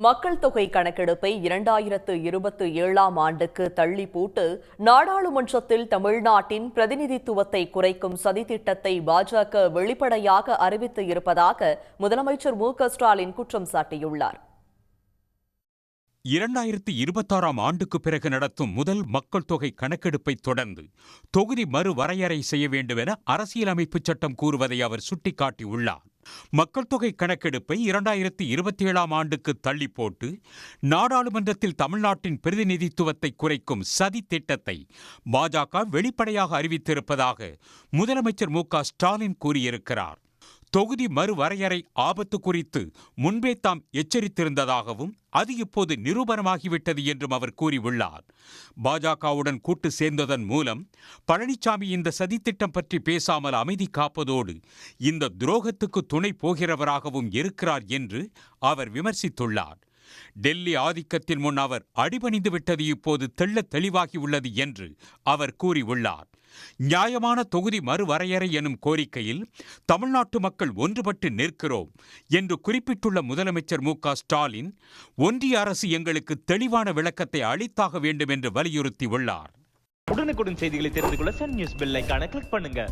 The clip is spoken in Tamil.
மக்கள் தொகை கணக்கெடுப்பை 2027ஆம் ஆண்டுக்கு தள்ளி போட்டு நாடாளுமன்றத்தில் தமிழ்நாட்டின் பிரதிநிதித்துவத்தை குறைக்கும் சதித்திட்டத்தை பாஜக வெளிப்படையாக அறிவித்து இருப்பதாக முதலமைச்சர் மு.க.ஸ்டாலின் குற்றம் சாட்டியுள்ளார். 2026ஆம் ஆண்டுக்கு பிறகு நடத்தும் முதல் மக்கள் தொகை கணக்கெடுப்பை தொடர்ந்து தொகுதி மறுவரையறை செய்ய வேண்டும் என அரசியலமைப்பு சட்டம் கூறுவதை அவர் சுட்டிக்காட்டியுள்ளார். மக்கள் தொகை கணக்கெடுப்பை 2027ஆம் ஆண்டுக்கு தள்ளி போட்டு நாடாளுமன்றத்தில் தமிழ்நாட்டின் பிரதிநிதித்துவத்தை குறைக்கும் சதி திட்டத்தை பாஜக வெளிப்படையாக அறிவித்திருப்பதாக முதலமைச்சர் மு.க.ஸ்டாலின் கூறியிருக்கிறார். தொகுதி மறுவரையறை ஆபத்து குறித்து முன்பே தாம் எச்சரித்திருந்ததாகவும் அது இப்போது நிரூபணமாகிவிட்டது என்றும் அவர் கூறியுள்ளார். பாஜகவுடன் கூட்டு சேர்ந்ததன் மூலம் பழனிசாமி இந்த சதித்திட்டம் பற்றி பேசாமல் அமைதி காப்பதோடு இந்த துரோகத்துக்கு துணை போகிறவராகவும் இருக்கிறார் என்று அவர் விமர்சித்துள்ளார். டெல்லி ஆதிக்கத்தின் முன் அவர் அடிபணிந்து விட்டது இப்போது தெள்ளத் தெளிவாகியுள்ளது என்று அவர் கூறியுள்ளார். நியாயமான தொகுதி மறுவரையறை எனும் கோரிக்கையில் தமிழ்நாட்டு மக்கள் ஒன்றுபட்டு நிற்கிறோம் என்று குறிப்பிட்டுள்ள முதலமைச்சர் மு.க.ஸ்டாலின் ஒன்றிய அரசு எங்களுக்கு தெளிவான விளக்கத்தை அளித்தாக வேண்டும் என்று வலியுறுத்தியுள்ளார். உடனுக்குடன் செய்திகளை தெரிந்து கொள்ள சன் நியூஸ் பெல் ஐகானை கிளிக் பண்ணுங்க.